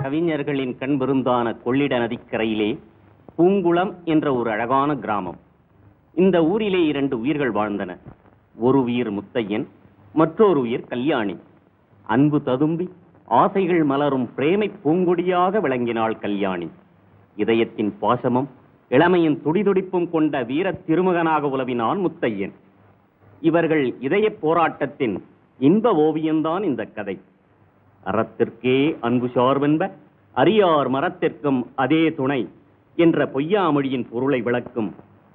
கவிஞர்களின் கண் விருந்தான கொள்ளிட நதிக்கரையிலே பூங்குளம் என்ற ஒரு அழகான கிராமம். இந்த ஊரிலே 2 உயிர்கள் வாழ்ந்தன. ஒரு உயிர் முத்தையன், மற்றொரு உயிர் கல்யாணி. அன்பு ததும்பி ஆசைகள் மலரும் பிரேமை பூங்கொடியாக விளங்கினாள் கல்யாணி. இதயத்தின் பாசமும் இளமையின் துடிதுடிப்பும் கொண்ட வீர திருமகனாக உலவினான் முத்தையன். இவர்கள் இதய போராட்டத்தின் இன்ப ஓவியம்தான் இந்த கதை. அறத்திற்கே அன்பு சார்பென்ப அரியார் மரத்திற்கும் அதே துணை என்ற பொய்யாமொழியின் பொருளை விளக்கும்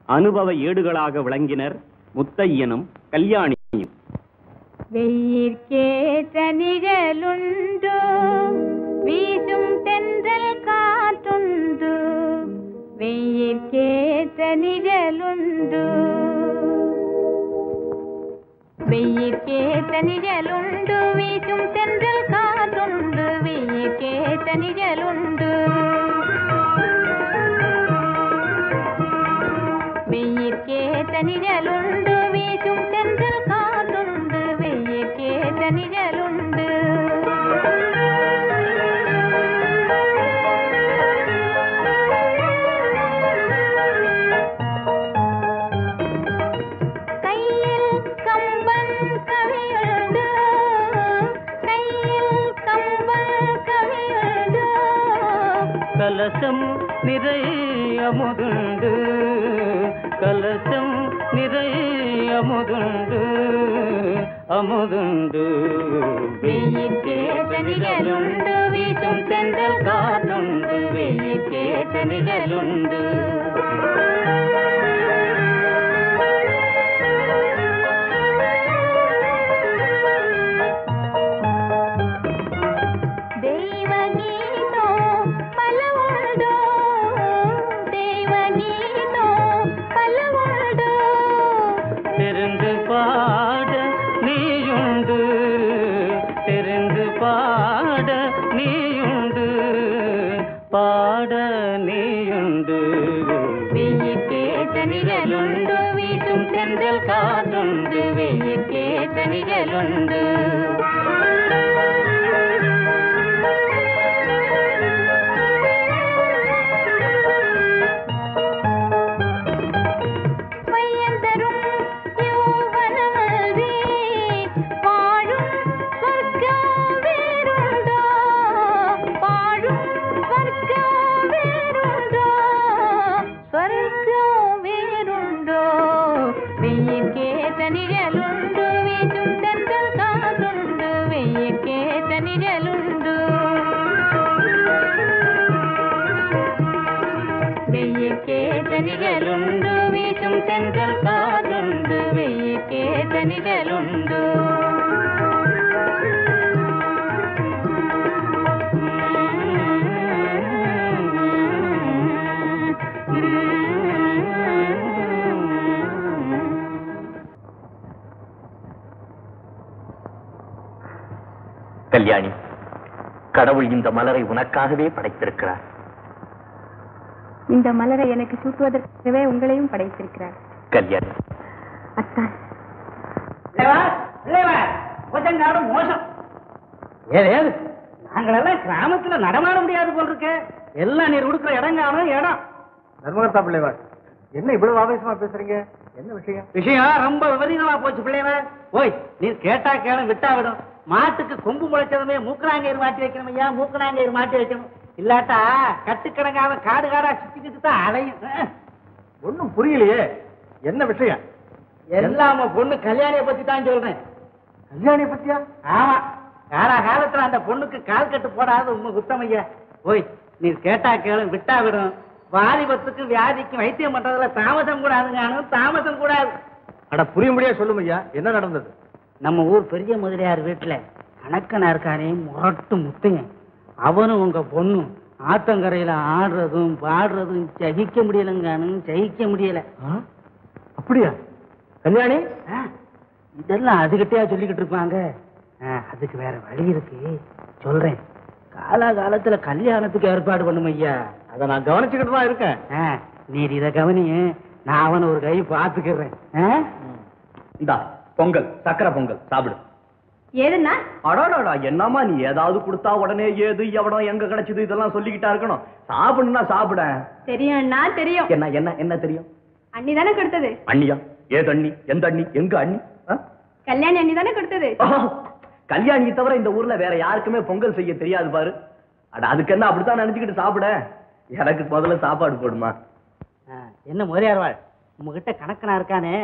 அனுபவ ஏடுகளாக விளங்கினர் முத்தையனும் கல்யாணியும். வெயிற்கேற்ற நிழலுண்டு, வீசும் தென்றல் காற்றுண்டு. வெயிற்கேற்ற நிழலுண்டு, வெயிற்கேற்ற நிழலுண்டு, வீசும் தென்றல் காற்றுண்டு. வெயிற்கேற்ற நிழலுண்டு, வெயிற்கேற்ற நிழலுண்டு, வீசும் தென்றல் காற்றுண்டு. வெயிற்கேற்ற நிழலுண்டு. கையில் கம்பன் கவியுண்டு, கையில் கம்பன் கவியுண்டு. கலசம் நிறைய அமுதுண்டு, கலசம் நிறைய அமுதுண்டு, அமுதுண்டு. வெயிற்கேற்ற நிழலுண்டு, வீசும் தென்றல் காற்றுண்டு. வெயிற்கேற்ற நிழலுண்டு. பாட நீயுண்டு, வெயிற்கேற்ற நிழலுண்டு, வீசும் தென்றல் காற்றுண்டு. வெயிற்கேற்ற நிழலுண்டு. நிழலுண்டு, வீசும் தென்றல் காற்றுண்டு. வெயிற்கேற்ற நிழலுண்டு. கல்யாணி, கடவுள் இந்த மலரை உனக்காகவே படைத்திருக்கிறார். இந்த மலரை எனக்கு சூட்டுவதற்காகவே உங்களையும் படைத்திருக்கிறார். கல்யாணி, அத்தான் கொஞ்சம் மோசம். ஏது நாங்களெல்லாம் கிராமத்துல நடமாட முடியாது போல் இருக்க. எல்லாம் நீர் கொடுக்குற இடங்கான இடம். தர்மகர்த்தா பிள்ளைவா, என்ன இவ்வளவு ஆவேசமா பேசுறீங்க? என்ன விஷயம்? விஷயம் ரொம்ப விபரீதமா போச்சு பிள்ளைவா. ஓய், நீர் கேட்டா கேளும், விட்டா விடும். மாட்டுக்கு கொம்பு முளைச்சதுமே மூக்கணாங்கயிறு மாட்டி வைக்கணும் ஐயா, மூக்கணாங்கயிறு மாட்டி வைக்கணும். இல்லாட்டா கட்டுக்கணக்காக காடு காடா சுத்திக்கிட்டு தான் அலையும். ஒன்னும் புரியலையே, என்ன விஷயம்? எல்லாம் பொண்ணு கல்யாணியை பத்தி தான் சொல்றேன். கல்யாணியை பத்தியா? ஆமா, காலா காலத்துல அந்த பொண்ணுக்கு கால் கட்டு போடாத உண்மை குத்தம் ஐயா. ஓய், நீர் கேட்டா கேளும், விட்டா விடும். வாலிபத்துக்கு வியாதிக்கும் வைத்தியம் பண்றதுல தாமசம் கூடாதுங்க, தாமசம் கூடாது. அட புரியும்படியா சொல்லும் ஐயா, என்ன நடந்தது? நம்ம ஊர் பெரிய முதலியார் வீட்டுல கணக்கனா இருக்கானே முரட்டு முத்தையன், அவனும் உங்க பொண்ணும் ஆத்தங்கரையில ஆடுறதும் பாடுறதும் சகிக்க முடியலங்கானு, சகிக்க முடியல. அப்படியா? கல்யாணி இதெல்லாம் அதுகிட்டயா சொல்லிக்கிட்டு இருப்பாங்க. அதுக்கு வேற வழி இருக்கு, சொல்றேன். காலாகாலத்துல கல்யாணத்துக்கு ஏற்பாடு பண்ணும் ஐயா. அதை நான் கவனிச்சுக்கிட்டு தான் இருக்கேன். நீர் இத கவனி, நான் அவனை ஒரு கை பாத்துக்கிறேன். இந்தா பொங்கல், சக்கரை பொங்கல் சாப்பிடு. ஏதுன்னா அடாடாடா என்னம்மா நீ ஏதாவது கொடுத்தா உடனே ஏது எவனோ எங்க கிடைச்சது இதெல்லாம் சொல்லிக்கிட்டா இருக்கணும். சாப்பிடுனா சாப்பிட. தெரியும்னா தெரியும். என்ன என்ன என்ன தெரியும்? அண்ணி தானே கொடுத்தது. அண்ணியா? ஏது அண்ணி? எந்த அண்ணி? எங்க அண்ணி? கல்யாணி அண்ணி தானே கொடுத்தது. கல்யாணி தவிர இந்த ஊர்ல வேற யாருக்குமே பொங்கல் செய்ய தெரியாது பாரு. அட அதுக்கு என்ன அப்படித்தான் நினைச்சுக்கிட்டு சாப்பிட. எனக்கு முதல்ல சாப்பாடு போடுமா. என்ன முதலியார்வாள் உங்ககிட்ட கணக்கனா இருக்கானே.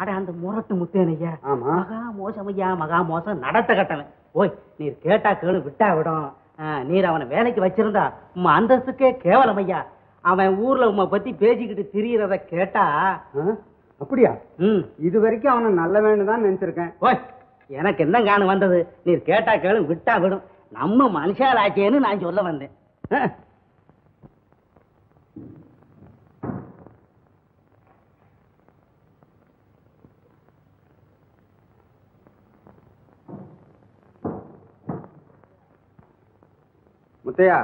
அட அந்த முரட்டு முத்தேனையா மகா மோசம் ஐயா, மகா மோசம், நடத்த கட்டவன். ஓய் நீர் கேட்டா கேளு விட்டா விடும். நீர் அவனை வேலைக்கு வச்சிருந்தா உங்க அந்தஸ்துக்கே கேவலம் ஐயா. அவன் ஊர்ல உம்மை பத்தி பேசிக்கிட்டு திரியறத கேட்டா. அப்படியா? இது வரைக்கும் அவனை நல்ல வேணுதான் நினைச்சிருக்கேன். ஓய் எனக்கு என்ன காணு வந்தது? நீர் கேட்டா கேளு விட்டா விடும். நம்ம மனுஷாலாச்சேன்னு நான் சொல்ல வந்தேன். முத்தையா,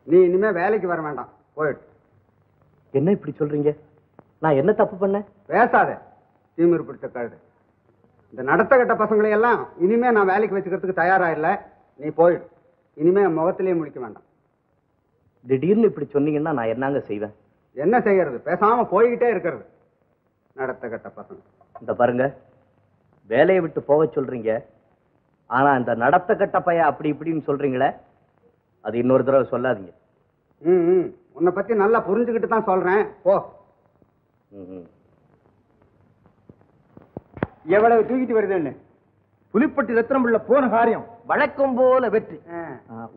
நீ இனிமே வேலைக்கு வர வேண்டாம், போயிடு. என்ன இப்படி சொல்றீங்க? நான் என்ன தப்பு பண்ணேன்? பேசாத, தீமிர் பிடிச்ச கழுது. இந்த நடத்த கட்ட பசங்களை எல்லாம் இனிமே நான் வேலைக்கு வச்சுக்கிறதுக்கு தயாரா இல்லை. நீ போயிடு. இனிமே முகத்திலேயே முடிக்க வேண்டாம். திடீர்னு இப்படி சொன்னீங்கன்னா நான் என்னங்க செய்வேன்? என்ன செய்யறது? பேசாம போய்கிட்டே இருக்கிறது. நடத்த கட்ட பசங்க. இந்த பாருங்க, வேலையை விட்டு போக சொல்றீங்க. ஆனா இந்த நடத்த கட்ட பையன் அப்படி இப்படின்னு சொல்றீங்களே, அது இன்னொரு தடவை சொல்லாதீங்க. உன்னை பத்தி நல்லா புரிஞ்சுக்கிட்டு தான் சொல்றேன், போ. எவ்வளவு தூக்கிட்டு வருதுன்னு புலிப்பட்டி ரத்னம் உள்ள போன காரியம் வழக்கம் போல வெற்றி.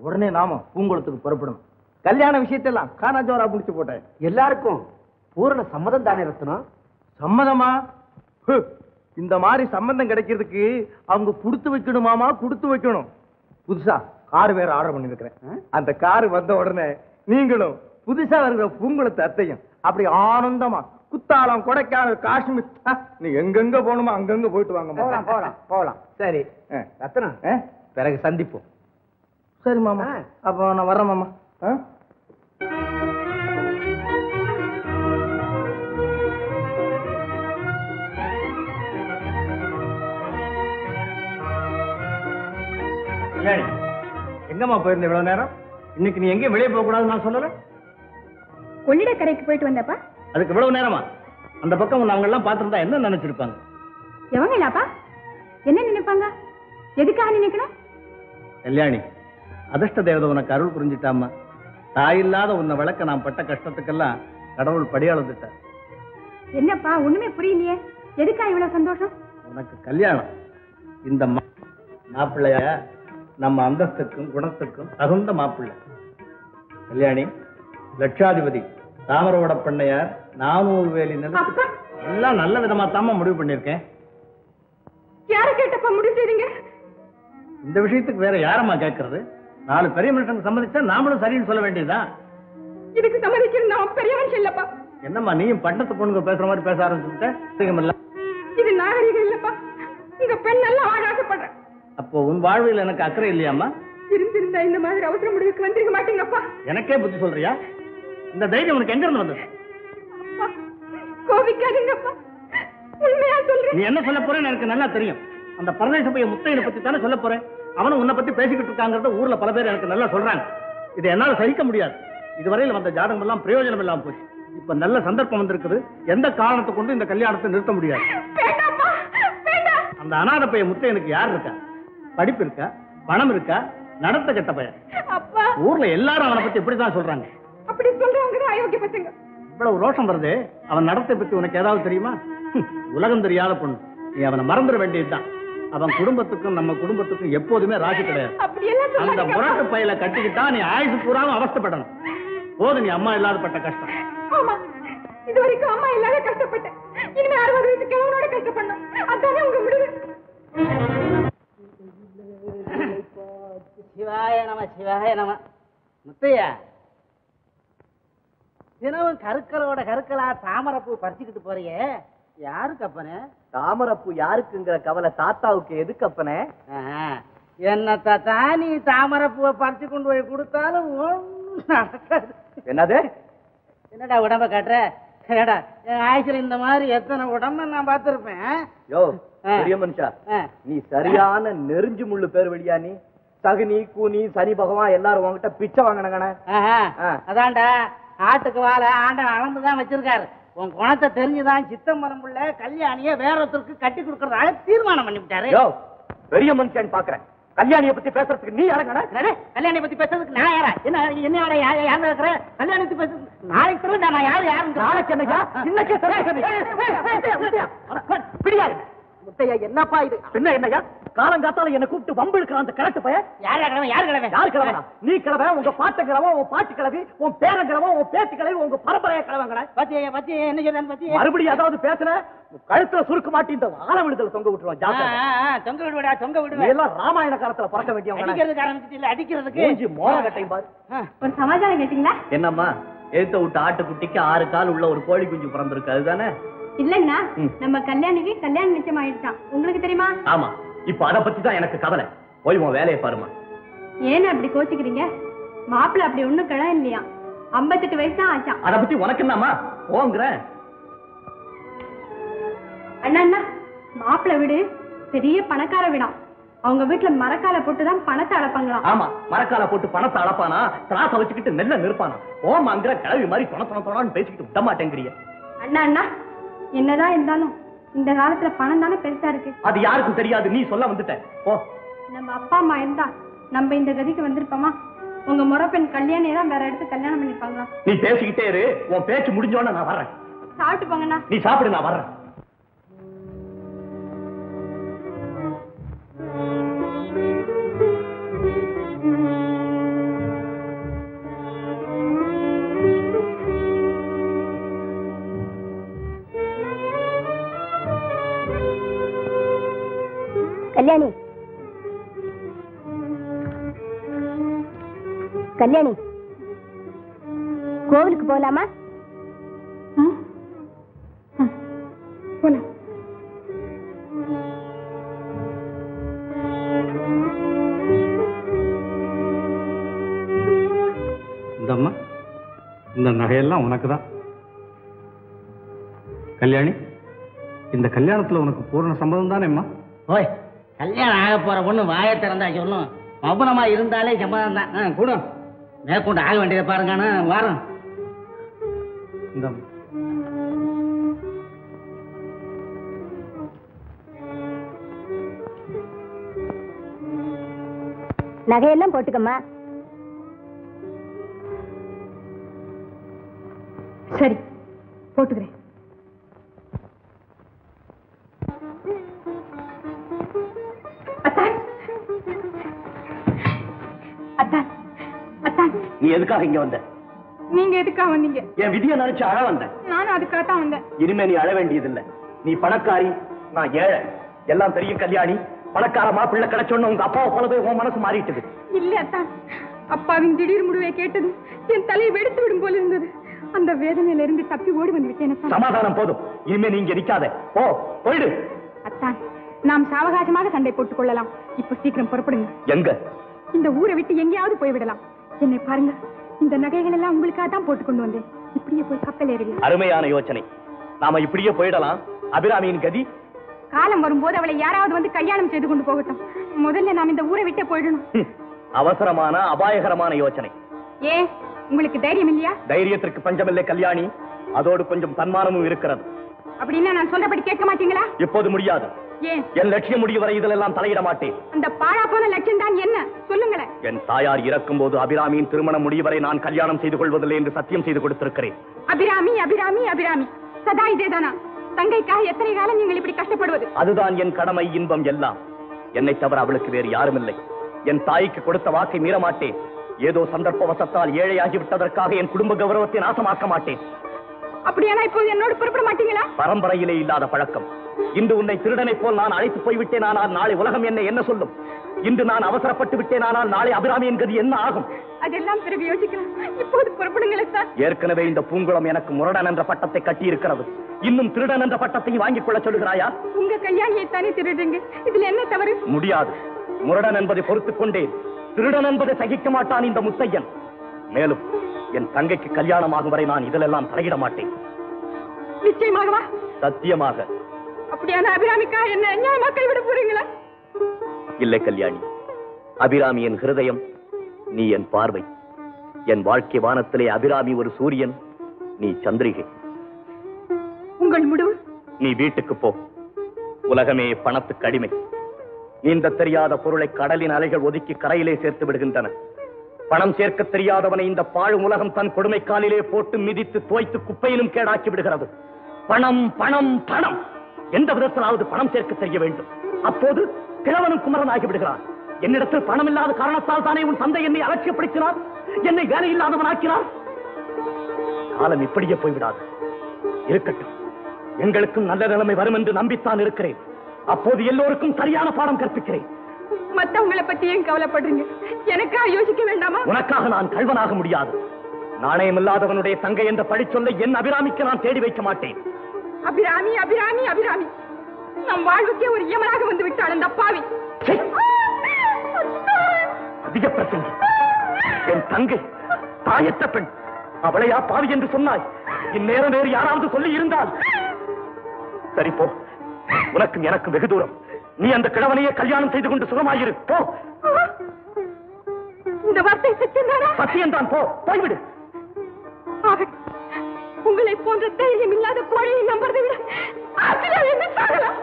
உடனே நாம பூங்குளத்துக்கு புறப்படணும். கல்யாண விஷயத்தெல்லாம் காணாஜோரா முடிச்சு போட்டேன். எல்லாருக்கும் பூரண சம்மதம் தானே ரத்னம்? சம்மதமா? இந்த மாதிரி சம்பந்தம் கிடைக்கிறதுக்கு அவங்க கொடுத்து வைக்கணுமாமா, கொடுத்து வைக்கணும். புதுசா கார் வேற ஆர்டர் பண்ணிருக்கிறேன். அந்த கார் வந்த உடனே நீங்களும் புதுசா வருகிற பூங்குளத்து அத்தையும் அப்படி ஆனந்தமா குத்தாலம், கொடைக்கானல், காஷ்மீர், நீ எங்கெங்க போகணுமோ அங்கங்க போயிட்டு வாங்க. போகலாம் போகலாம் போகலாம். சரி ரத்னம், பிறகு சந்திப்போம். சரி மாமா, அப்போ நான் வர்றேன் மாமா. எங்கம்மா போயிருந்த இவ்வளவு நேரம்? இன்னைக்கு நீ எங்கேயும் வெளியே போக கூடாதுன்னு நான் சொல்லல. கொள்ளிடக்கரைக்கு போயிட்டு வந்தப்பா. அதுக்கு இவ்வளவு நேரமா? அந்த பக்கம் அவங்க எல்லாம் பார்த்திருந்தா என்ன நினைச்சிருப்பாங்க? எவங்க இல்லாப்பா? என்ன நினைப்பாங்க? எதுக்காக நினைக்கணும்? கல்யாணி, அதிர்ஷ்ட தேவதை உனக்கு அருள் புரிஞ்சுட்டாமா. தாயில்லாத உன்னை வளர்க்க நான் பட்ட கஷ்டத்துக்கெல்லாம் கடவுள் படியாளந்துட்டார். என்னப்பா ஒண்ணுமே புரியலையே, எதுக்கா இவ்வளவு சந்தோஷம்? உனக்கு கல்யாணம். இந்த மாப்பிள்ளைய நம்ம அந்தஸ்துக்கும் குணத்துக்கும் தகுந்த மாப்பிள்ளை. கல்யாணி, லட்சாதிபதி தாமரோட பண்ணையார் 400 வேலி நிலத்து எல்லாம் நல்ல விதமா தாமா முடிவு பண்ணிருக்கேன். யார கேட்டப்பா முடிவு செய்றீங்க? இந்த விஷயத்துக்கு வேற யாரம்மா கேட்கறது? 4 பெரிய மனுஷனுக்கு சம்மதிச்சா நாமளும் சரின்னு சொல்ல வேண்டியதுதான். இதுக்கு சம்மதிக்கிற நான் பெரிய மனுஷன் இல்லப்பா. என்னம்மா நீயும் பட்டத்து பொண்ணுங்க பேசுற மாதிரி பேச ஆரம்பிச்சுட்ட? இது நாகரிகம் இல்லப்பா. உங்க பெண் நல்லா வாழ ஆசைப்படுறேன். அப்போ உன் வாழ்வில் எனக்கு அக்கறை இல்லையாம்மா? இருந்திருந்தா இந்த மாதிரி அவசர முடிவுக்கு வந்திருக்க மாட்டீங்கப்பா. எனக்கே புத்தி சொல்றியா? இந்த தைரியம் உனக்கு எங்க இருந்து வந்தது? கோபிக்காதீங்கப்பா, உண்மையா சொல்றேன். நீ என்ன சொல்ல போறேன்னு எனக்கு நல்லா தெரியும். அந்த பரதேச பையன் முத்தையனை பத்தி தானே சொல்ல போறேன். அவனும் உன்னை பத்தி பேசிக்கிட்டு இருக்காங்கிறத ஊர்ல பல பேர் எனக்கு நல்லா சொல்றாங்க. இதை என்னால சகிக்க முடியாது. இதுவரையில் வந்த ஜாதகம் எல்லாம் பிரயோஜனம் இல்லாம போச்சு. இப்ப நல்ல சந்தர்ப்பம் வந்திருக்குது. எந்த காரணத்தை கொண்டு இந்த கல்யாணத்தை நிறுத்த முடியாது. அந்த அநாத பையன் முத்தையனுக்கு யார் இருக்கா? படிப்பு இருக்கா? பணம் இருக்கா? நடத்த கெட்ட பையன். ஊர்ல எல்லாரும் அவனை பத்தி இப்படிதான் சொல்றாங்க. அப்படி சொல்றவங்க அயோக்கிய பசங்க. இவ்வளவு ரோஷம் வருது. அவன் நடத்தை பத்தி உனக்கு ஏதாவது தெரியுமா? உலகம் தெரியாத பொண்ணு. நீ அவனை மறந்துட வேண்டியதுதான். அவன் குடும்பத்துக்கும் நம்ம குடும்பத்துக்கும் எப்போதுமே ராசி கிடையாது. அந்த முரட்டு பையில கட்டிக்கிட்டா நீ ஆயுசு பூராவும் அவஸ்தைப்படணும். போது நீ அம்மா இல்லாத பட்ட கஷ்டம். ஆமா, இது வரைக்கும் அம்மா இல்லாத கஷ்டப்பட்டேன். இனிமே 60 வயசு கிழவனோட கஷ்டப்படணும். அதானே உங்க முடிவு. சிவாய நம, சிவாய நம. முத்தையா, தினமும் கருக்களோட கருக்களா தாமரைப்பூ பறிச்சுக்கிட்டு போறியே, யாருக்கு அப்பனே? தாமரைப்பூ யாருக்குங்கிற கவலை தாத்தாவுக்கு எதுக்கு அப்பனே? என்ன தாத்தா, நீ தாமரைப்பூவை பறிச்சு கொண்டு போய் கொடுத்தாலும் ஒண்ணும் நடக்காது. என்னது? என்னடா உடம்ப காட்டுற? என் ஆயுசில் இந்த மாதிரி எத்தனை உடம்ப நான் பார்த்திருப்பேன். யோ, பெரிய மனுஷா, நீ சரியான நெருஞ்சு முள்ளு பேர் வெளியா நீ. சகுனி கூனி சனி பகவான் எல்லாரும் உங்ககிட்ட பிச்சை வாங்கினங்கண்ணே. அதான்டா ஆட்டுக்கு வாழை ஆண்டன் அளந்துதான் வச்சிருக்காரு. உன் குணத்தை தெரிஞ்சுதான் சித்தம்பரம் புள்ள கல்யாணிய வேற ஒருத்தருக்கு கட்டி கொடுக்கறதாக தீர்மானம் பண்ணிவிட்டாரு. பெரிய மனுஷன் பாக்குறேன். கல்யாணிய பத்தி பேசுறதுக்கு நீ யாருங்கண்ணா? கல்யாணிய பத்தி பேசுறதுக்கு நான் யாரா? என்ன யாரு இருக்கிற கல்யாணத்தை பேசுறது நாளைக்கு சொல்ல நான் யாரு நாளைக்கு என்னைக்கா இன்னைக்கு பிடியாது. முத்தையா என்னப்பா இது? என்னையா காலங்காத்தால என்ன கூப்பிட்டு வம்பு இருக்கிற அந்த கரெக்ட் பைய யாரு கிழவன்? நீ கிழவன், உங்க பாட்ட கிழவன், உன் பாட்டு கிழவி, உன் பேரன் கிழவன், உன் பேச்சு கிழவி, உங்க பரம்பரைய கிழவங்கள பத்தி என்ன சொல்றான்னு மறுபடியும் ஏதாவது பேசுன கழுத்துல சுருக்கு மாட்டி இந்த ஆல விடுதல தொங்க விட்டுருவான். தொங்க விடுவா எல்லாம் ராமாயண காலத்துல பறக்க வேண்டியவங்க. அடிக்கிறதுக்கு ஆரம்பிச்சிட்டு இல்ல அடிக்கிறதுக்கு மோர கட்டையும் பாரு. ஒரு சமாச்சாரம் கேட்டீங்களா? என்னம்மா, எழுத்த விட்டு ஆட்டுக்குட்டிக்கு 6 கால் உள்ள ஒரு கோழி குஞ்சு பிறந்திருக்கு, அதுதானே? இல்லன்னா நம்ம கல்யாணிக்கு கல்யாணம் நிச்சயம் ஆயிடுச்சான். உங்களுக்கு தெரியுமா? ஆமா, இப்ப அத பத்தி தான் எனக்கு கவலை. போய் உன் வேலையை பாருமா. ஏன் அப்படி கோச்சிக்கிறீங்க? மாப்பிள்ள அப்படி ஒண்ணும் கிழ இல்லையா, 58 வயசு தான் ஆச்சான். அத பத்தி உனக்கு என்னமா போங்கிற? அண்ணா மாப்பிள்ள வீடு பெரிய பணக்கார வீடாம். அவங்க வீட்டுல மரக்கால போட்டுதான் பணத்தை அளப்பாங்களாம். ஆமா, மரக்கால போட்டு பணத்தை அளப்பானா, திராச வச்சுக்கிட்டு நெல்ல நிற்பானா. ஓமாங்கிற கிழவி மாதிரி தொண பேசிக்கிட்டு விட மாட்டேங்கிறிய. அண்ணா என்னதான் இருந்தாலும் இந்த காலத்துல பணம் தானே பெருசா இருக்கு. அது யாருக்கும் தெரியாது, நீ சொல்ல வந்துட்ட. ஓ, நம்ம அப்பா அம்மா இருந்தா நம்ம இந்த கதிக்கு வந்திருப்போமா? உங்க முறப்பெண் கல்யாணியை தான் வேற இடத்து கல்யாணம் பண்ணிருப்பாங்களா? நீ பேசிக்கிட்டே இரு, உன் பேச்சு முடிஞ்சோன்னு நான் வர்றேன். சாப்பிட்டு போங்கண்ணா. நீ சாப்பிடு, நான் வர்றேன். கல்யாணி, கல்யாணி, கோவிலுக்கு போலாமா? போலாம். இந்தம்மா, இந்த நகையெல்லாம் உனக்கு தான். கல்யாணி, இந்த கல்யாணத்துல உனக்கு பூரண சம்மதம் தானேம்மா? ஓய், கல்யாணம் ஆக போற பொண்ணு வாயை திறந்தா சொல்லும். மௌனமா இருந்தாலே சம்மதம் தான். கூட மேற்கொண்டு ஆக வேண்டியதை பாருங்க. வாரம் இந்த நகையெல்லாம் போட்டுக்கம்மா. சரி, போட்டுக்கிறேன். நீ எதுக்காக இங்க வந்த? நீங்க எதுக்காக வந்தீங்க? என் விதியை நினைச்சு அழ வந்தேன். நானும் அதுக்காக தான் வந்தேன். இனிமே நீ அழ வேண்டியதில்லை. நீ பணக்காரி, நான் ஏழை, எல்லாம் தெரியும். கல்யாணி, பணக்கார மாப்பிள்ளை கிடைச்சோன்னு உங்க அப்பாவை போலவே உன் மனசு மாறிட்டுது. இல்ல அத்தான், அப்பாவின் திடீர் முடிவை கேட்டது என் தலையை வெடித்து விடும் போல இருந்தது. அந்த வேதனையில இருந்து தப்பி ஓடி வந்து விட்டேன். சமாதானம் போதும், இனிமே நீங்க நிக்காத. ஓ, போயிடு. அத்தான், நாம் சாவகாசமாக சண்டை போட்டுக் கொள்ளலாம். இப்ப சீக்கிரம் புறப்படுங்க. எங்க? இந்த ஊரை விட்டு எங்கேயாவது போய்விடலாம். என்னை பாருங்க, இந்த நகைகள் எல்லாம் உங்களுக்காக தான் போட்டுக் கொண்டு வந்தேன். இப்படியே போய் கப்பல் ஏறுங்க. அருமையான யோசனை. நாம இப்படியே போயிடலாம். அபிராமியின் கதி? காலம் வரும்போது அவளை யாராவது வந்து கல்யாணம் செய்து கொண்டு போகட்டும். முதல்ல நாம் இந்த ஊரை விட்டே போயிடணும். அவசரமான அபாயகரமான யோசனை. ஏன், உங்களுக்கு தைரியம் இல்லையா? தைரியத்திற்கு பஞ்சமில்லை கல்யாணி, அதோடு கொஞ்சம் தன்மானமும் இருக்கிறது. அப்படின்னா நான் சொல்றபடி கேட்க மாட்டீங்களா? இப்போது முடியாது. ஏன்? என் லட்சியம் முடிவு வரை இதிலெல்லாம் தலையிட மாட்டேன். அந்த பாழா போன லட்சியம் தான் என்ன? சொல்லுங்களேன். என் தாயார் இறக்கும் போது அபிராமியின் திருமணம் முடிவரை நான் கல்யாணம் செய்து கொள்வதில்லை என்று சத்தியம் செய்து கொடுத்திருக்கிறேன். அபிராமி அபிராமி அபிராமி, சதா இதேதானா? தங்கைக்காக எத்தனை காலம் நீங்கள் இப்படி கஷ்டப்படுவது? அதுதான் என் கடமை, இன்பம் எல்லாம். என்னை தவிர அவளுக்கு வேறு யாரும் இல்லை. என் தாய்க்கு கொடுத்த வாக்கை மீற மாட்டேன். ஏதோ சந்தர்ப்ப வசத்தால் ஏழையாகி விட்டதற்காக என் குடும்ப கௌரவத்தை நாசமாக்க மாட்டேன். அப்படியானா இப்போது என்னோடு புறப்பட மாட்டீங்களா? பரம்பரையிலே இல்லாத பழக்கம். இன்று உன்னை திருடனை போல் நான் அழைத்து போய்விட்டேன். ஆனால் நாளை உலகம் என்ன சொல்லும்? இன்று நான் அவசரப்பட்டு விட்டேன். ஆனால் நாளை அபிராமியின் கதி என்ன ஆகும்? அதெல்லாம் பிறகு யோசிக்கலாம். இப்போது புறப்படுங்களே சார். ஏற்கனவே இந்த பூங்குளம் எனக்கு முரடன் என்ற பட்டத்தை கட்டி இருக்கிறது. இன்னும் திருடன் என்ற பட்டத்தை வாங்கிக் கொள்ள சொல்லுகிறாயா? உங்க கல்யாணியை தானே திருடுங்க, இதுல என்ன தவறு? முடியாது. முரடன் என்பதை பொறுத்துக் கொண்டேன். திருடன் என்பதை சகிக்க மாட்டான் இந்த முத்தையன். மேலும் என் தங்கைக்கு கல்யாணமாகும் வரை நான் இதிலெல்லாம் தலையிட மாட்டேன். நிச்சயமாகவா? சத்தியமாக. அப்படியான அபிராமிக்கா என்ன நியாயமா கைவிட போறீங்களா? இல்லை கல்யாணி, அபிராமி என் ஹிருதயம், நீ என் பார்வை. என் வாழ்க்கை வானத்திலே அபிராமி ஒரு சூரியன், நீ சந்திரிகை. உங்கள் முடிவு? நீ வீட்டுக்கு போ. உலகமே பணத்துக்கு அடிமை. நீந்த தெரியாத பொருளை கடலின் அலைகள் ஒதுக்கி கரையிலே சேர்த்து விடுகின்றன. பணம் சேர்க்க தெரியாதவனை இந்த பாழும் உலகம் தன் கொடுமை காலிலே போட்டு மிதித்து தோய்த்து குப்பையிலும் கேடாக்கி விடுகிறது. பணம் பணம் பணம். எந்த விதத்திலாவது பணம் சேர்க்க தெரிய வேண்டும். அப்போது கிழவனும் குமரன் ஆகி விடுகிறார். என்னிடத்தில் பணம் இல்லாத காரணத்தால் தானே உன் தந்தை என்னை அலட்சியப்படுத்தினார், என்னை வேலை இல்லாதவனாக்கினார். காலம் இப்படியே போய்விடாது. இருக்கட்டும், எங்களுக்கும் நல்ல நிலைமை வரும் என்று நம்பித்தான் இருக்கிறேன். அப்போது எல்லோருக்கும் சரியான பாடம் கற்பிக்கிறேன். மத்தவங்களை பத்தி ஏன் கவலைப்படுறீங்க? எனக்காக யோசிக்க வேண்டாமா? உனக்காக நான் கள்வனாக முடியாது. நாணயம் இல்லாதவனுடைய தங்கை என்ற பழிச்சொல்லை என் அபிராமிக்கு நான் தேடி வைக்க மாட்டேன். அபிராமி அபிராமி அபிராமி, நம் வாழ்வுக்கே ஒரு யமனாக வந்து விட்டாள் அந்த பாவி. அதிக பிரசங்கி, என் தங்கை தாயற்ற பெண், அவளையா பாவி என்று சொன்னாய்? இந்நேரம் வேறு யாராவது சொல்லி இருந்தால் சரி போ. உனக்கும் எனக்கு வெகு தூரம். நீ அந்த கிழவனையே கல்யாணம் செய்து கொண்டு சுகமாயிரு. போ. இந்த வார்த்தை சத்தியம்தானா? சத்தியம்தான். போ, போய்விடு. உங்களை போன்ற தைரியம் இல்லாத கோழையை நம்புறதை விட ஆசிரியர் என்ன சாகலாம்.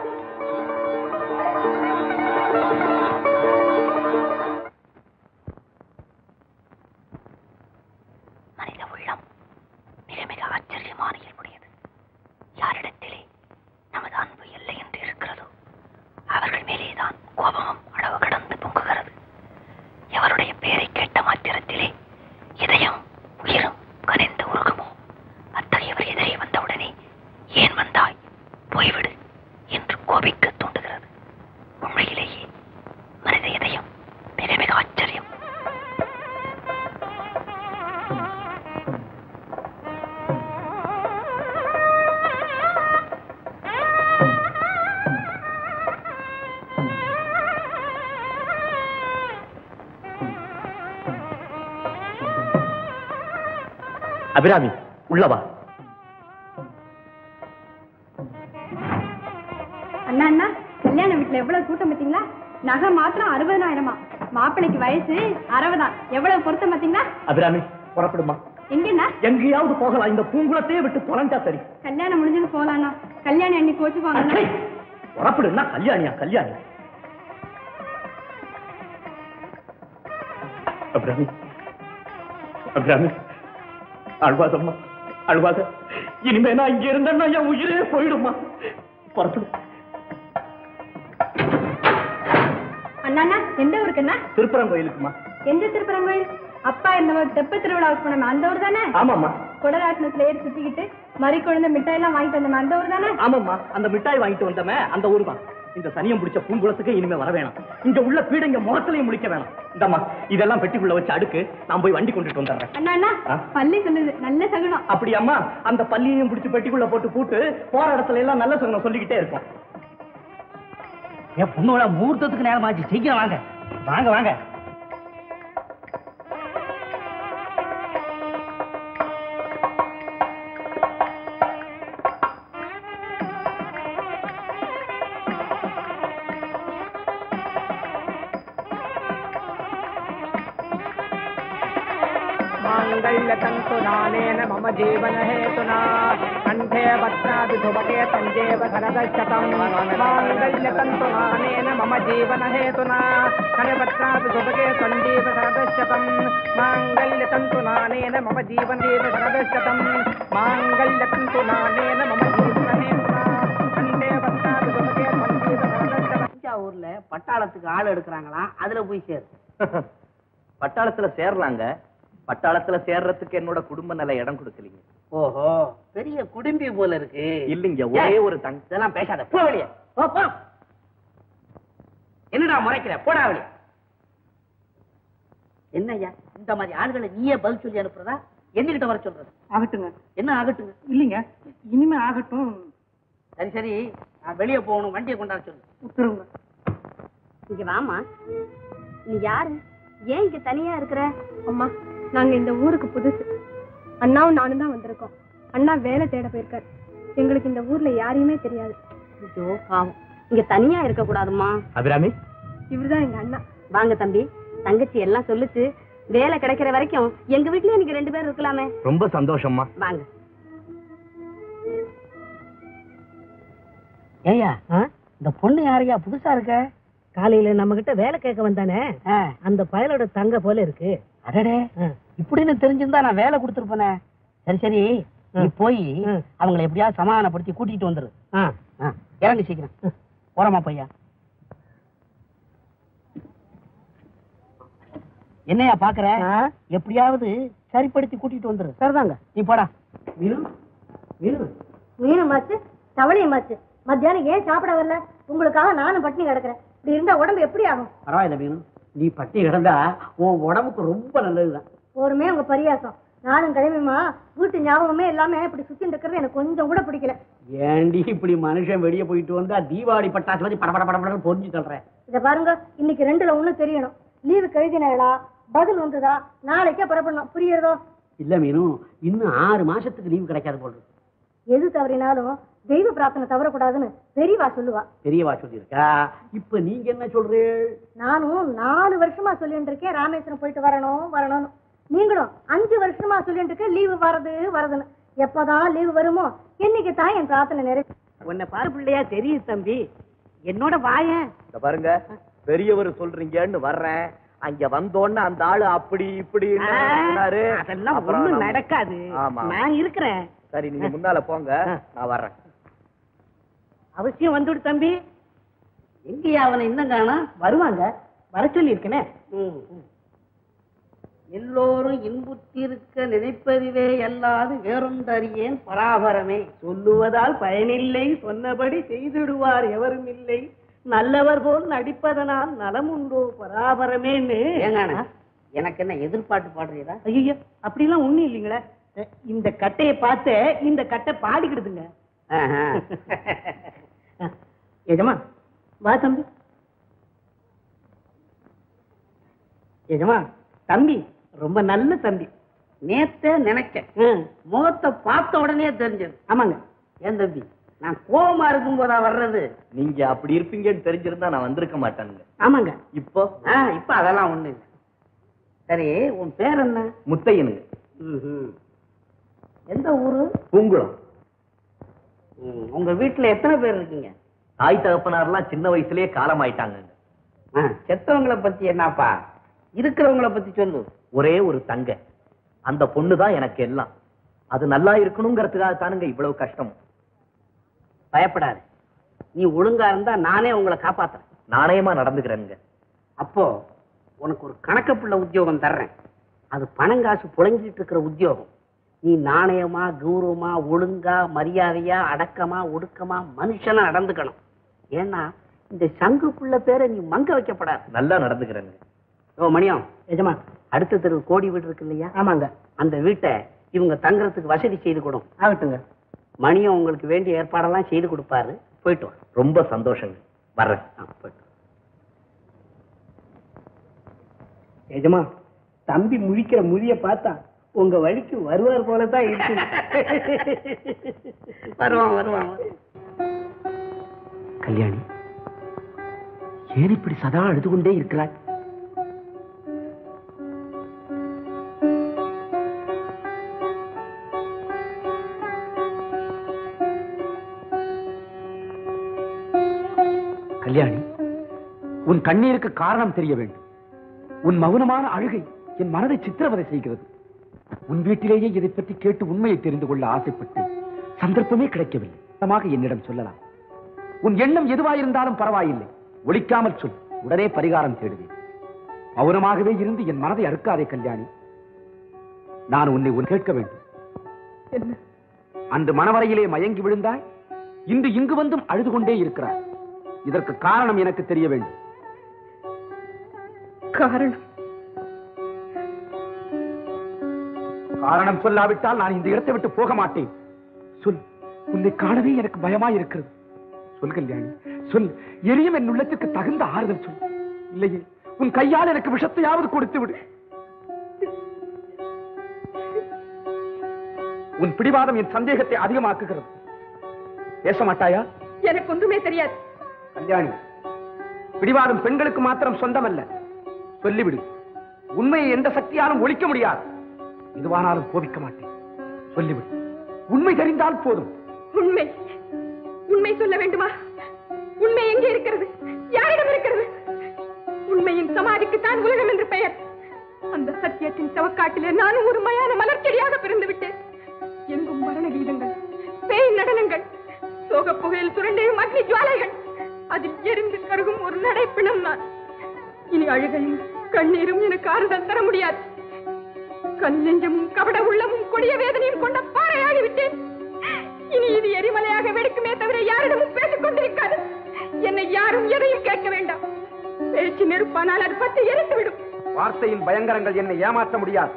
மனித உள்ளம் மிக மிக ஆச்சரியமான இயல்புடையது. யாரிடத்திலே நமது அன்பு இல்லை என்று இருக்கிறதோ அவர்கள் மேலேதான் கோபமும் அளவு கடந்து பொங்குகிறது. எவருடைய பெயரை கேட்ட மாத்திரத்திலே இதயம் உயிரும் கனிந்து உருகுமோ அத்தகையவர் எதிரே வந்தவுடனே ஏன் வந்தாய், போய்விடு என்று கோபிக்க தூண்டுகிறது. உண்மையிலேயே மனித இதயம் மிக மிக ஆச்சரியம். அபிராமி, உள்ளவா. அண்ணா அண்ணா, கல்யாண வீட்டுல எவ்வளவு கூட்டம் பார்த்தீங்களா? நகை மாத்திரம் 60,000. மாப்பிள்ளைக்கு வயசு 60. எவ்வளவு பொருத்தம் பார்த்தீங்களா? அபிராமி, புறப்படுமா. எங்கண்ணா? எங்கேயாவது போகலாம். இந்த பூங்குளத்தையே விட்டு தொலைஞ்சா சரி. கல்யாணம் முடிஞ்சது போலாண்ணா. கல்யாணி அன்னைக்கு கோச்சுக்குவாங்க. புறப்படுன்னா கல்யாணியா? கல்யாணி. அபிராமி, அபிராமி, அழுவாதம்மா, அழுவாத. இனிமே நான் இங்க இருந்தேன்னா என் உயிரே போயிடுமா. புறப்படு. அண்ணா, எந்த ஊருக்குண்ணா? திருப்பரங்கோயிலுக்குமா. எந்த திருப்பரங்கோயில்? அப்பா இருந்த தெப்ப திருவிழாவுக்கு போனோம், அந்த ஊர் தானே? ஆமாம்மா. கொடராட்டினத்துல ஏறி சுத்திக்கிட்டு மறி குழந்தை மிட்டாய் எல்லாம் வாங்கிட்டு வந்தோம், அந்த ஊர் தானே? ஆமாம்மா, அந்த மிட்டாய் வாங்கிட்டு வந்தோமே அந்த ஊர் தான். இந்த சனியம் பிடிச்ச பூங்குளத்துக்கு இனிமே வர வேணாம். இங்க உள்ள பீடங்க முகத்திலையும் முடிக்க வேணாம். இந்தம்மா, இதெல்லாம் பெட்டிக்குள்ள வச்சு அடுக்கு. நான் போய் வண்டி கொண்டுட்டு வந்துடுறேன். அண்ணா, பள்ளி சொல்லுது நல்ல சகுனம். அப்படியாம்மா? அந்த பள்ளியையும் பிடிச்சி பெட்டிக்குள்ள போட்டு பூட்டு போற இடத்துல எல்லாம் நல்ல சகுனம் சொல்லிக்கிட்டே இருக்கும். என் பொண்ணோட முகூர்த்தத்துக்கு நேரம் ஆச்சு. சீக்கிரம் வாங்க வாங்க வாங்க. तंतुनानेन मम जीवन हेतुना कंठे भद्रादि धुबके तंजेव धनदशतम् मांगल्यतंतुनानेन मम जीवन हेतुना कंठे भद्रादि धुबके तंजेव धनदशतम् मांगल्यतंतुनानेन मम जीवन धनदशतम् मांगल्यतंतुनानेन मम जीवन हेतुना कंठे भद्रादि धुबके तंजेव धनदशतम्. ஊர்ல பட்டாளத்துக்கு ஆள் எடுக்கிறாங்களாம், அதுல போய் சேரு. பட்டாளத்துல சேர்றாங்க. பட்டாளத்துல சேர்றதுக்கு என்னோட குடும்ப நிலை இடம் கொடுக்கலீங்க. ஓஹோ, பெரிய குடும்பி போல இருக்கு. இல்லைங்க, ஒரே ஒரு இதெல்லாம் பேசாத, போ வெளியே. என்னடா முறைக்கிற? போடா வெளியே. என்னய்யா இந்த மாதிரி ஆளுகளை நீயே பதில் சொல்லி அனுப்புறதா, என்னகிட்ட வர சொல்றது? ஆகட்டுங்க. என்ன ஆகட்டுங்க? இல்லைங்க, இனிமே ஆகட்டும். சரி சரி, நான் வெளியே போகணும், வண்டியை கொண்டாட சொல்லு. உத்தரவுங்க. இங்க வாமா. நீ யாரு? ஏன் இங்க தனியா இருக்கிற? அம்மா, நாங்க இந்த ஊருக்கு புதுசு. அண்ணாவும் நானும் தான் வந்திருக்கோம். அண்ணா வேலை தேட போயிருக்காரு. எங்களுக்கு இந்த ஊர்ல யாரையுமே தெரியாது. ஐயோ பாவம், இங்க தனியா இருக்க கூடாதுமா. அபிராமி, இவர்தான் எங்க அண்ணா. வாங்க தம்பி, தங்கச்சி எல்லாம் சொல்லுச்சு. வேலை கிடைக்கிற வரைக்கும் எங்க வீட்லயே நீங்க 2 பேரும் இருக்கலாமே. ரொம்ப சந்தோஷம்மா. வாங்க. ஏய்யா, இந்த பொண்ணு யாரையா புதுசா இருக்க? காலையில நம்ம கிட்ட வேலை கேட்க வந்தானே, அந்த பயலோட தங்க போல இருக்கு. அடடே, இப்படின்னு தெரிஞ்சிருந்தா நான் வேலை கொடுத்துருப்பேனே. சரி சரி, நீ போய் அவங்களை எப்படியாவது சமாதானப்படுத்தி கூட்டிட்டு வந்துரு. இறங்கு சீக்கிரம். போறமா பையா. என்னையா பாக்குற? எப்படியாவது சரிப்படுத்தி கூட்டிட்டு வந்துரு. சரிதாங்க, நீ போடா. மீனுமாச்சு தவளையுமாச்சு, மத்தியானம் ஏன் சாப்பிட வரல? உங்களுக்காக நானும் பட்டினி கிடக்குறேன். இப்படி இருந்தா உடம்பு எப்படி ஆகும்? பரவாயில்ல மீனு, நீ பட்டினி கிடந்தா உன் உடம்புக்கு ரொம்ப நல்லதுதான். ஒருமே உங்க பரியாசம். நானும் கிளம்பிமா வீட்டு ஞாபகமே எல்லாமே இப்படி சுத்தின்னு இருக்கிறது எனக்கு கொஞ்சம் கூட பிடிக்கல. ஏண்டி இப்படி மனுஷன் வெளியே போயிட்டு வந்தா தீபாவளி பட்டாசு மாதிரி படபட படபடன்னு பொறிஞ்சு தள்ளுறேன். இத பாருங்க, இன்னைக்கு 2ல 1 தெரியணும். லீவு கழுதினா பதில் வந்துதா, நாளைக்கே புறப்படணும். புரியுறதோ? இல்ல மீனு, இன்னும் 6 மாசத்துக்கு லீவு கிடைக்காது போல். எது தவறினாலும் தெய்வ பிரார்த்தனை தவறக்கூடாதுன்னு பெரியவா சொல்லுவா. பெரியவா சொல்லியிருக்கா. இப்ப நீங்க என்ன சொல்றீங்க? நானும் 4 வருஷமா சொல்லிட்டு இருக்கேன் ராமேஸ்வரம் போயிட்டு வரணும் வரணும்னு. நீங்களும் 5 வருஷமா சொல்லிட்டு இருக்கேன் லீவு வருதுன்னு. எப்பதான் லீவு வருமோ என்னைக்கு தான் என் பிரார்த்தனை நிறைவேறும். உன்னை பாரு பிள்ளையா தெரியுது தம்பி. என்னோட வாயன் பாருங்க, பெரியவர் சொல்றீங்கன்னு வர்றேன். அங்க வந்தோன்னு அந்த ஆளு அப்படி இப்படி அதெல்லாம் ஒண்ணும் நடக்காது. நான் இருக்கிறேன். சரி, நீங்க முன்னால போங்க, நான் வர்றேன். அவசியம் வந்துடு தம்பி. எங்கயா அவனை இன்னும் காணா? வருவாங்க, வர சொல்லி இருக்கனே. எல்லோரும் இன்புற்றிருக்க நினைப்பதிலே அல்லாது வேறொன்றறியேன் பராபரமே. சொல்லுவதால் பயனில்லை, சொன்னபடி செய்திடுவார் எவரும் இல்லை. நல்லவர் போல் நடிப்பதனால் நலமுண்டோ பராபரமேன்னு. எனக்கு என்ன எதிர்பார்த்து பாடுறீங்களா? ஐயோ, அப்படிலாம் ஒண்ணும் இல்லைங்களே. இந்த கட்டையை பார்த்து இந்த கட்டை பாடிக்கிடுதுங்க. ஏஜமா வா தம்பி. ஏஜமா, தம்பி ரொம்ப நல்ல தம்பி. நேத்த நினைச்ச முகத்தை பார்த்த உடனே தெரிஞ்சது. ஆமாங்க. ஏன் தம்பி, நான் கோபமா இருக்கும் போதா வர்றது? நீங்க அப்படி இருப்பீங்கன்னு தெரிஞ்சிருந்தா நான் வந்திருக்க மாட்டேனுங்க. ஆமாங்க. இப்போ இப்ப அதெல்லாம் ஒண்ணு இல்லை. சரி, உன் பேர் என்ன? முத்தையனுங்க. எந்த ஊரு? பூங்குளம். உங்க வீட்டுல எத்தனை பேர் இருக்கீங்க? தாய் தகப்பனார்லாம் சின்ன வயசுலயே காலமாயிட்டாங்க. செத்தவங்களை பத்தி என்னப்பா, இருக்கிறவங்கள பத்தி சொல்லு. ஒரே ஒரு தங்க, அந்த பொண்ணுதான் எனக்கு எல்லாம். அது நல்லா இருக்கணுங்கிறதுக்காக தானுங்க இவ்வளவு கஷ்டம். பயப்படாது, நீ ஒழுங்கா இருந்தா நானே உங்களை காப்பாத்துறேன். நாணயமா நடந்துக்கிறேங்க. அப்போ உனக்கு ஒரு கணக்குப்புள்ள உத்தியோகம் தர்றேன். அது பணங்காசு புழங்கிட்டு இருக்கிற உத்தியோகம். நீ நாணயமா கௌரவமா ஒழுங்கா மரியாதையா அடக்கமா ஒடுக்கமா மனுஷனா நடந்துக்கணும். ஏன்னா இந்த சங்குக்குள்ள பேரை நீ மங்க வைக்கப்படாது. நல்லா நடந்துக்கிறேங்க. ஓ மணியம், எஜமா, அடுத்த தெரு கோடி வீடு இருக்கு இல்லையா? ஆமாங்க. அந்த வீட்டை இவங்க தங்குறதுக்கு வசதி செய்து கொடும். ஆகட்டுங்க. மணியம் உங்களுக்கு வேண்டிய ஏற்பாடெல்லாம் செய்து கொடுப்பாரு. போயிட்டு வா. ரொம்ப சந்தோஷங்க, வர்றேன். போயிட்டு. எஜமா, தம்பி முழிக்கிற முழிய பார்த்தா உங்க வழிக்கு வருவார் போலதான் இருக்கு. வருவான் வருவான். கல்யாணி, ஏன் இப்படி சதா அழுது கொண்டே இருக்கிறாய்? கல்யாணி, உன் கண்ணீருக்கு காரணம் தெரிய வேண்டும். உன் மௌனமான அழுகை என் மனதை சித்திரவதை செய்கிறது. உன் வீட்டிலேயே இதை பற்றி கேட்டு உண்மையை தெரிந்து கொள்ள ஆசைப்பட்டு சந்தர்ப்பமே கிடைக்கவில்லை. என்னிடம் சொல்லலாம். உன் எண்ணம் எதுவாயிருந்தாலும் பரவாயில்லை, ஒழிக்காமல் சொல், உடனே பரிகாரம் தேடுவேன். மௌனமாகவே இருந்து என் மனதை அறுக்காதே கல்யாணி. நான் உன்னை கேட்க வேண்டும். அன்று மணவரையிலே மயங்கி விழுந்தாய், இன்று இங்கு வந்தும் அழுது கொண்டே இருக்கிறாய். இதற்கு காரணம் எனக்கு தெரிய வேண்டும். காரணம் சொல்லாவிட்டால் நான் இந்த இடத்தை விட்டு போக மாட்டேன். சொல், உன்னை காணவே எனக்கு பயமாய் இருக்கிறது. சொல் கல்யாணி, சொல். எரியும் என் உள்ளத்துக்கு தகுந்த ஆறுதல் சொல். இல்லையே உன் கையால் எனக்கு விஷத்தையாவது கொடுத்து விடு. உன் பிடிவாதம் என் சந்தேகத்தை அதிகமாக்குகிறது. பேச மாட்டாயா? எனக்கு ஒன்றுமே தெரியாது. கல்யாணி, பிடிவாதம் பெண்களுக்கு மாத்திரம் சொந்தமல்ல. சொல்லிவிடு. உண்மையை எந்த சக்தியாலும் ஒழிக்க முடியாது. எதுவானாலும் கோபிக்க மாட்டேன். சொல்லிவிடு. உண்மை தெரிந்தால் போதும். உண்மை உண்மை சொல்ல வேண்டுமா? உண்மை எங்கே இருக்கிறது? யாரிடம் இருக்கிறது? உண்மையின் சமாதிக்குத்தான் உலகம் என்று பெயர். அந்த சத்தியத்தின் சவக்காட்டிலே நானும் ஒரு மயான மலர்ச்செடியாக பிறந்து விட்டேன். எங்கும் மரண கீதங்கள், பேய் நடனங்கள், சோக புகையில் சுரண்டேயும் அக்னி ஜுவாலைகள், அதில் எரிந்து கருகும் ஒரு நடைப்பிணம் நான். இனி அழுகையும் கண்ணீரும் எனக்கு ஆறுதல் தர முடியாது. கல்லெஞ்சமும் கபட உள்ளமும் கொடிய வேதனையும் கொண்ட பாறையாகிவிட்டேன். இனி இது எரிமலையாக வெடிக்குமே தவிர யாரிடமும் பேசிக் கொண்டிருக்காது. என்னை யாரும் எதையும் கேட்க வேண்டாம். பேச்சு நெருப்பானால் அது பற்றி எரித்துவிடும். வார்த்தையின் பயங்கரங்கள் என்னை ஏமாற்ற முடியாது.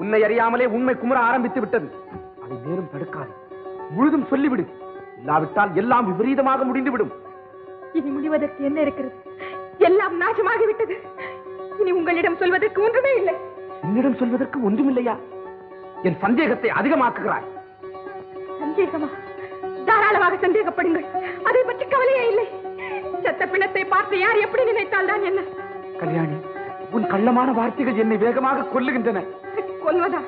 உன்னை அறியாமலே உண்மை குமுற ஆரம்பித்து விட்டது. அதை மேலும் தடுக்காது. முழுதும் சொல்லிவிடு. இல்லாவிட்டால் எல்லாம் விபரீதமாக முடிந்துவிடும். இனி முடிவதற்கு என்ன இருக்கிறது? எல்லாம் நாசமாகிவிட்டது. இனி உங்களிடம் சொல்வதற்கு ஒன்றுமே இல்லை. என்னிடம் சொல்வதற்கு ஒன்றுமில்லையா? என் சந்தேகத்தை அதிகமாக்குகிறாய். சந்தேகமா? தாராளமாக சந்தேகப்படுங்கள். அதை பற்றி கவலையே இல்லை. சத்த பிணத்தை பார்த்து யார் எப்படி நினைத்தால் தான் என்ன? கல்யாணி, உன் கள்ளமான வார்த்தைகள் என்னை வேகமாக கொல்லுகின்றன. கொல்வதா?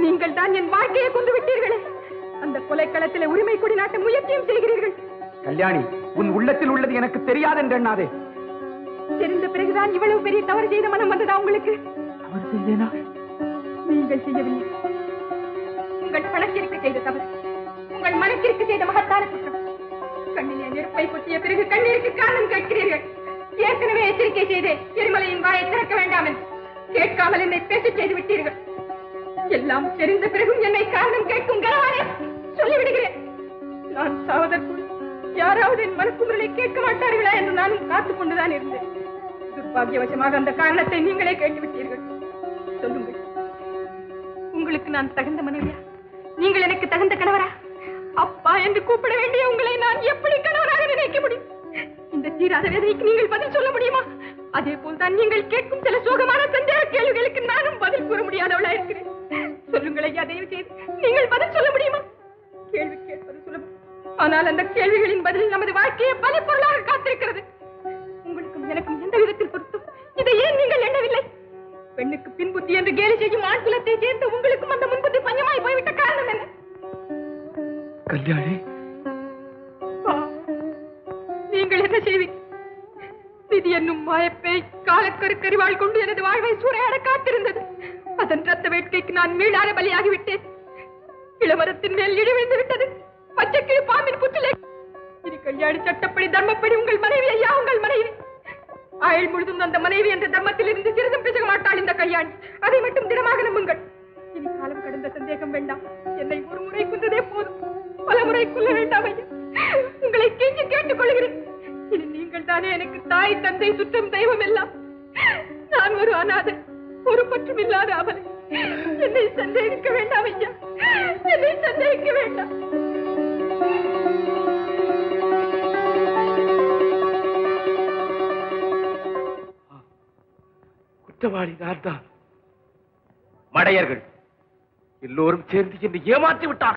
நீங்கள் தான் என் வாழ்க்கையை கொண்டு விட்டீர்களே. அந்த கொலைக்களத்திலே உரிமை கொடி நாட்ட முயற்சியும் செய்கிறீர்கள். கல்யாணி, உன் உள்ளத்தில் உள்ளது எனக்கு தெரியாது என்று எண்ணாதே. தெரிந்த பிறகுதான் இவ்வளவு பெரிய தவறு செய்த மனம் வந்ததா உங்களுக்கு? தவறு செய்தேனா? நீங்கள் செய்யவில்லை. உங்கள் பணத்திற்கு செய்த தவறு, உங்கள் மனத்திற்கு செய்த மகத்தான குற்றம். கண்ணிலே நெருப்பை கொட்டிய பிறகு கண்ணீருக்கு காரணம் கேட்கிறீர்கள். ஏற்கனவே எச்சரிக்கை செய்தேன், எரிமலையின் வாயை திறக்க வேண்டாம் என்று. கேட்காமல் என்னை பேச செய்து விட்டீர்கள். எல்லாம் தெரிந்த பிறகும் என்னை காரணம் கேட்கும் கனவானே சொல்லிவிடுகிறேன். நான் சாவதற்குள் யாராவது என் மனக்குமுறலை கேட்க மாட்டார்களா என்று நானும் காத்துக் கொண்டுதான் இருந்தேன். துர்பாகியவசமாக அந்த காரணத்தை நீங்களே கேட்டுவிட்டீர்கள். சொல்லுங்கள், உங்களுக்கு நான் தகுந்த மனைவியா? நீங்கள் எனக்கு தகுந்த கணவரா? அப்பா என்று கூப்பிட வேண்டிய உங்களை நான் எப்படி கணவராக நினைக்க முடியும்? இந்த தீராத வேதனைக்கு நீங்கள் பதில் சொல்ல முடியுமா? அதே போல்தான் நீங்கள் கேட்கும் சில சோகமான சந்தேக கேள்விகளுக்கு நானும் பதில் கூற முடியாதவளா இருக்கிறேன். சொல்லுங்கள் ஐயா, தயவு செய்து நீங்கள் பதில் சொல்ல முடியுமா? கேள்வி கேட்பது சுலபம், ஆனால் அந்த கேள்விகளின் பதில் நமது வாழ்க்கையை பல பொருளாக காத்திருக்கிறது. உங்களுக்கும் எனக்கும் எந்த விதத்தில் பொருத்தும்? இதை ஏன் நீங்கள் எண்ணவில்லை? பெண்ணுக்கு பின்புத்தி என்று கேலி செய்யும் ஆண் குலத்தை சேர்ந்து உங்களுக்கும் அந்த முன்புத்தி பஞ்சமாய் போய்விட்ட காரணம் என்ன? கல்யாணி, நீங்கள் என்ன செய்வீர்கள்? நிதி என்னும் மாயப்பேய் காலக்கருக்கறிவாள் கொண்டு எனது வாழ்வை சூறையாட காத்திருந்தது. அதன் ரத்த வேட்கைக்கு நான் மீளான பலியாகிவிட்டேன். இளமரத்தின் மேல் இடிவிழுந்து விட்டது. பச்சைக்கிளி பாம்பின் புற்றிலே. இனி கல்யாணி சட்டப்படி தர்மப்படி உங்கள் மனைவி ஐயா, உங்கள் மனைவி. ஆயுள் முழுதும் அந்த மனைவி என்ற தர்மத்தில் இருந்து சிறிதும் பிசக மாட்டாள் இந்த கல்யாணி. அதை மட்டும் திடமாக நம்புங்கள். இனி காலம் கடந்த சந்தேகம் வேண்டாம். என்னை ஒரு முறை கொன்றதே போதும், பல முறை கொல்ல வேண்டாம் ஐயா. உங்களை கெஞ்சி கேட்டுக் கொள்கிறேன். இனி நீங்கள் தானே எனக்கு தாய், தந்தை, சுற்றம், தெய்வம் எல்லாம். நான் ஒரு அநாதை, ஒரு பற்றும் இல்லாத அவளை. என்னை சந்தேகிக்க வேண்டாம் ஐயா, என்னை சந்தேகிக்க வேண்டாம். குற்றவாளி நான் தான். மடையர்கள் எல்லோரும் சேர்ந்து என்னை ஏமாற்றி விட்டார்கள்.